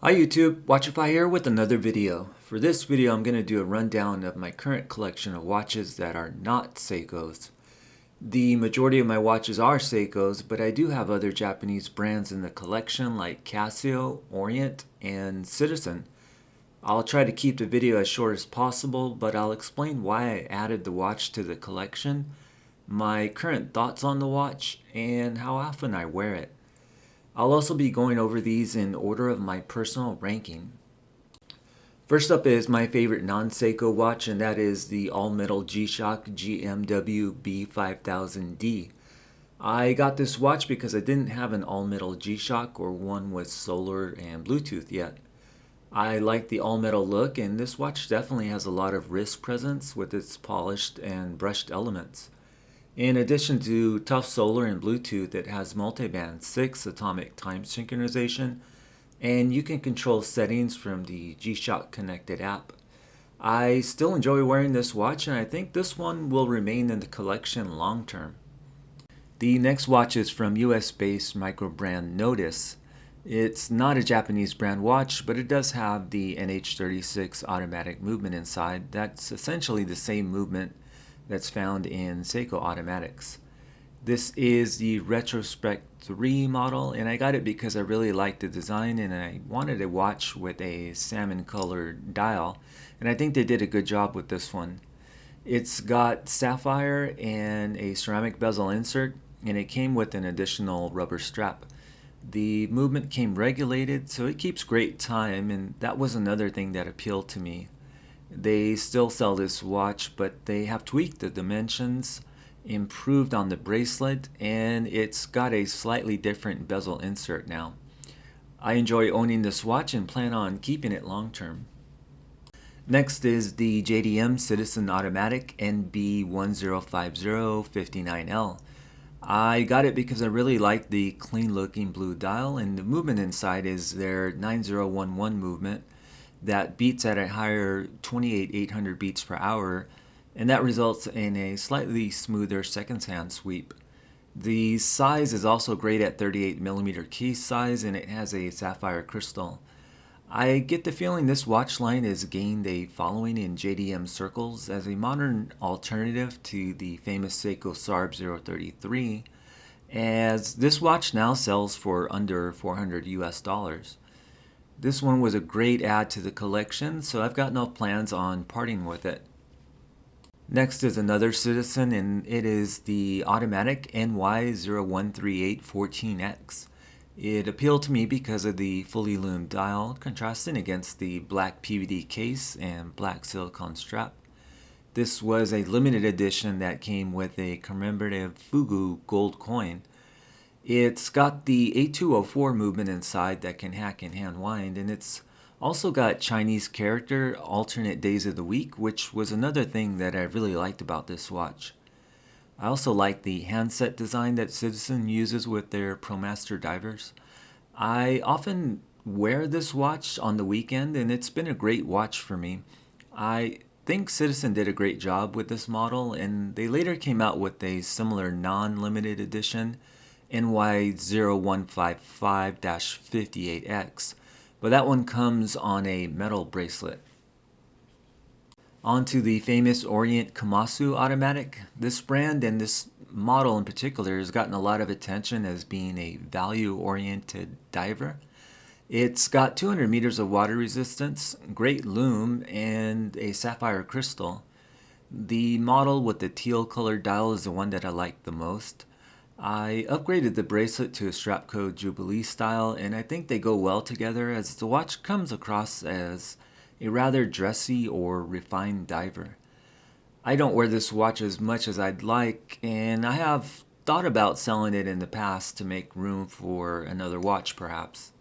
Hi YouTube, Watchify here with another video. For this video I'm going to do a rundown of my current collection of watches that are not Seikos. The majority of my watches are Seikos, but I do have other Japanese brands in the collection like Casio, Orient, and Citizen. I'll try to keep the video as short as possible, but I'll explain why I added the watch to the collection, my current thoughts on the watch, and how often I wear it. I'll also be going over these in order of my personal ranking. First up is my favorite non-Seiko watch, and that is the all-metal GShock GMW B5000D. I got this watch because I didn't have an all-metal G-Shock or one with solar and Bluetooth yet. I like the all-metal look, and this watch definitely has a lot of wrist presence with its polished and brushed elements. In addition to tough solar and Bluetooth, it has multiband 6 atomic time synchronization, and you can control settings from the G-Shock connected app. I still enjoy wearing this watch, and I think this one will remain in the collection long term. The next watch is from US-based Microbrand Notice. It's not a Japanese brand watch, but it does have the NH36 automatic movement inside. That's essentially the same movement that's found in Seiko automatics. This is the retrospect 3 model, and I got it because I really liked the design and I wanted a watch with a salmon colored dial, and I think they did a good job with this one. It's got sapphire and a ceramic bezel insert, and it came with an additional rubber strap. The movement came regulated, so it keeps great time, and that was another thing that appealed to me. They still sell this watch, but they have tweaked the dimensions, improved on the bracelet, and it's got a slightly different bezel insert now. I enjoy owning this watch and plan on keeping it long term. Next is the JDM Citizen Automatic NB105059L. I got it because I really like the clean looking blue dial, and the movement inside is their 9011 movement that beats at a higher 28,800 beats per hour, and that results in a slightly smoother seconds hand sweep. The size is also great at 38mm case size, and it has a sapphire crystal. I get the feeling this watch line has gained a following in JDM circles as a modern alternative to the famous Seiko SARB 033, as this watch now sells for under $400 US. This one was a great add to the collection, so I've got no plans on parting with it. Next is another Citizen, and it is the automatic NY013814X. It appealed to me because of the fully loomed dial, contrasting against the black PVD case and black silicone strap. This was a limited edition that came with a commemorative Fugu gold coin. It's got the A204 movement inside that can hack and hand wind, and it's also got Chinese character alternate days of the week, which was another thing that I really liked about this watch. I also like the handset design that Citizen uses with their ProMaster divers. I often wear this watch on the weekend, and it's been a great watch for me. I think Citizen did a great job with this model, and they later came out with a similar non-limited edition, NY0155-58X, but that one comes on a metal bracelet. On to the famous Orient Komatsu automatic. This brand and this model in particular has gotten a lot of attention as being a value-oriented diver. It's got 200 meters of water resistance, great lume, and a sapphire crystal. The model with the teal colored dial is the one that I like the most. I upgraded the bracelet to a Strapco Jubilee style, and I think they go well together as the watch comes across as a rather dressy or refined diver. I don't wear this watch as much as I'd like, and I have thought about selling it in the past to make room for another watch perhaps.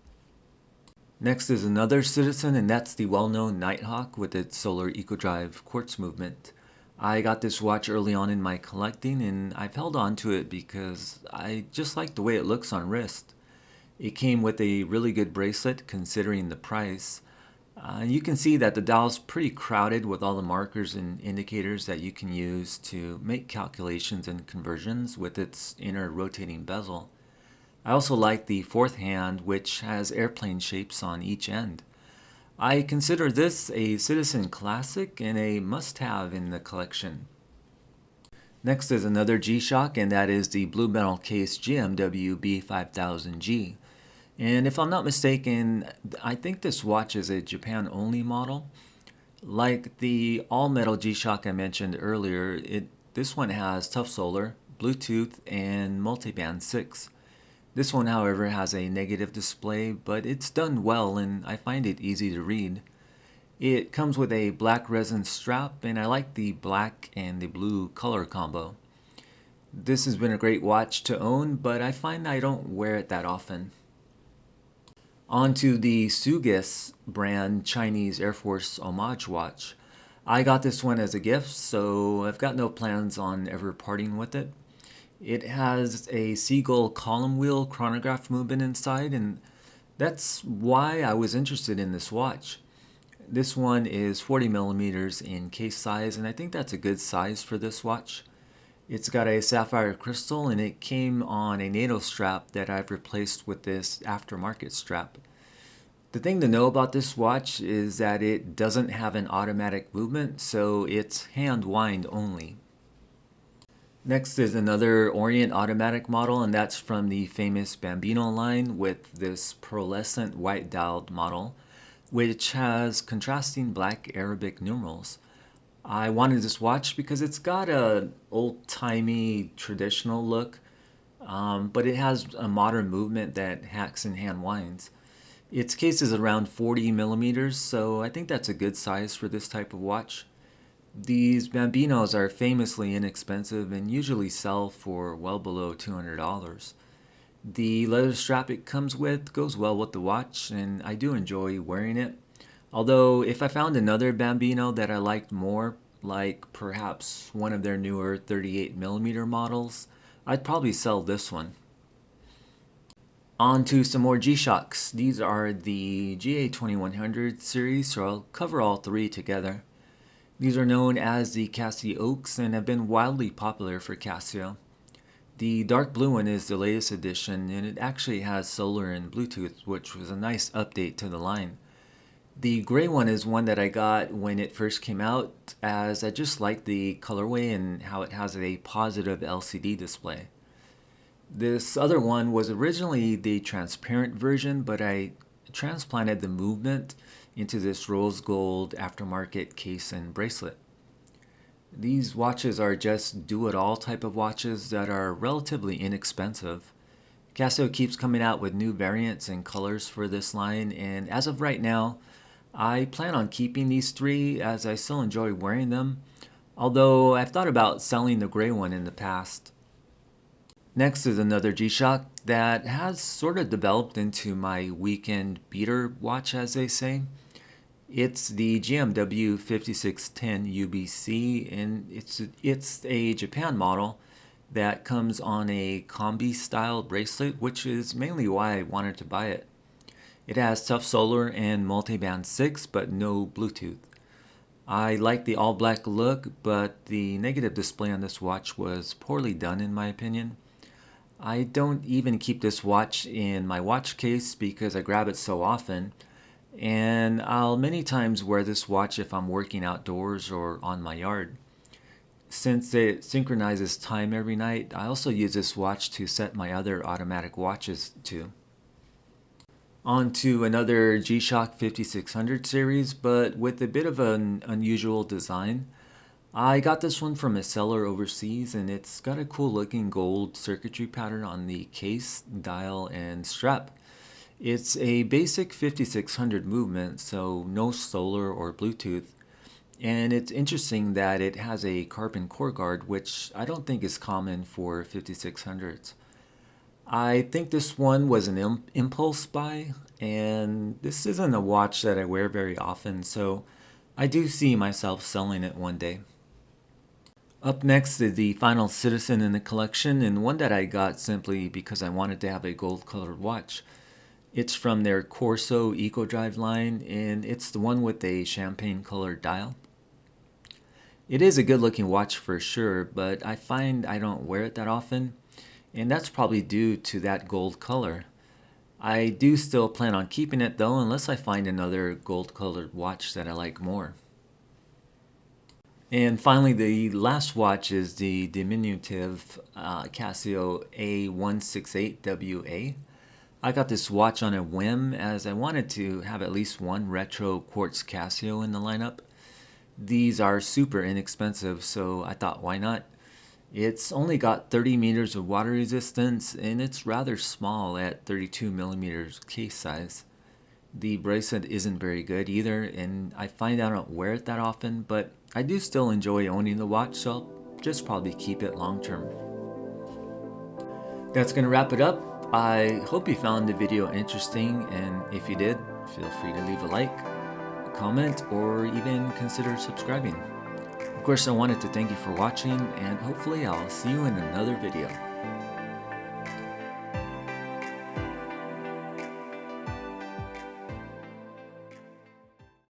Next is another Citizen, and that's the well-known Nighthawk with its solar EcoDrive quartz movement. I got this watch early on in my collecting, and I've held on to it because I just like the way it looks on wrist. It came with a really good bracelet considering the price. You can see that the dial's pretty crowded with all the markers and indicators that you can use to make calculations and conversions with its inner rotating bezel. I also like the fourth hand, which has airplane shapes on each end. I consider this a Citizen classic and a must-have in the collection. Next is another G-Shock, and that is the Blue Metal Case GMW B5000D. And if I'm not mistaken, I think this watch is a Japan-only model. Like the all-metal G-Shock I mentioned earlier, this one has tough solar, Bluetooth, and multiband 6. This one, however, has a negative display, but it's done well and I find it easy to read. It comes with a black resin strap, and I like the black and the blue color combo. This has been a great watch to own, but I find I don't wear it that often. On to the Sugus brand Chinese Air Force homage watch. I got this one as a gift, so I've got no plans on ever parting with it. It has a seagull column wheel chronograph movement inside, and that's why I was interested in this watch. This one is 40 millimeters in case size, and I think that's a good size for this watch. It's got a sapphire crystal, and it came on a NATO strap that I've replaced with this aftermarket strap. The thing to know about this watch is that it doesn't have an automatic movement, so it's hand wind only. Next is another Orient automatic model, and that's from the famous Bambino line with this pearlescent white dialed model, which has contrasting black Arabic numerals. I wanted this watch because it's got an old-timey traditional look, but it has a modern movement that hacks and hand winds. Its case is around 40 millimeters, so I think that's a good size for this type of watch. These Bambinos are famously inexpensive and usually sell for well below $200. The leather strap it comes with goes well with the watch, and I do enjoy wearing it. Although, if I found another Bambino that I liked more, like perhaps one of their newer 38mm models, I'd probably sell this one. On to some more G-Shocks. These are the GA2100 series, so I'll cover all three together. These are known as the Casio Oaks and have been wildly popular for Casio. The dark blue one is the latest edition, and it actually has solar and Bluetooth, which was a nice update to the line. The gray one is one that I got when it first came out, as I just like the colorway and how it has a positive LCD display. This other one was originally the transparent version, but I transplanted the movement into this rose gold aftermarket case and bracelet. These watches are just do-it-all type of watches that are relatively inexpensive. Casio keeps coming out with new variants and colors for this line, and as of right now, I plan on keeping these three as I still enjoy wearing them, although I've thought about selling the gray one in the past. Next is another G-Shock that has sort of developed into my weekend beater watch, as they say. It's the GMW 5610 UBC, and it's a Japan model that comes on a combi style bracelet, which is mainly why I wanted to buy it. It has tough solar and multiband 6, but no Bluetooth. I like the all black look, but the negative display on this watch was poorly done in my opinion. I don't even keep this watch in my watch case because I grab it so often, and I'll many times wear this watch if I'm working outdoors or on my yard. Since it synchronizes time every night, I also use this watch to set my other automatic watches to. On to another G-Shock 5600 series, but with a bit of an unusual design. I got this one from a seller overseas, and it's got a cool looking gold circuitry pattern on the case, dial, and strap. It's a basic 5600 movement, so no solar or Bluetooth, and it's interesting that it has a carbon core guard, which I don't think is common for 5600s. I think this one was an impulse buy, and this isn't a watch that I wear very often, so I do see myself selling it one day. Up next is the final Citizen in the collection, and one that I got simply because I wanted to have a gold colored watch. It's from their Corso Eco Drive line, and it's the one with a champagne colored dial. It is a good looking watch for sure, but I find I don't wear it that often. and that's probably due to that gold color. I do still plan on keeping it though, unless I find another gold colored watch that I like more. And finally, the last watch is the diminutive Casio A168WA. I got this watch on a whim as I wanted to have at least one retro quartz Casio in the lineup. These are super inexpensive, so I thought, why not? It's only got 30 meters of water resistance, and it's rather small at 32 millimeters case size. The bracelet isn't very good either, and I find I don't wear it that often, but I do still enjoy owning the watch, so I'll just probably keep it long term. That's going to wrap it up. I hope you found the video interesting, and if you did, feel free to leave a like, comment, or even consider subscribing. Of course, I wanted to thank you for watching, and hopefully I'll see you in another video.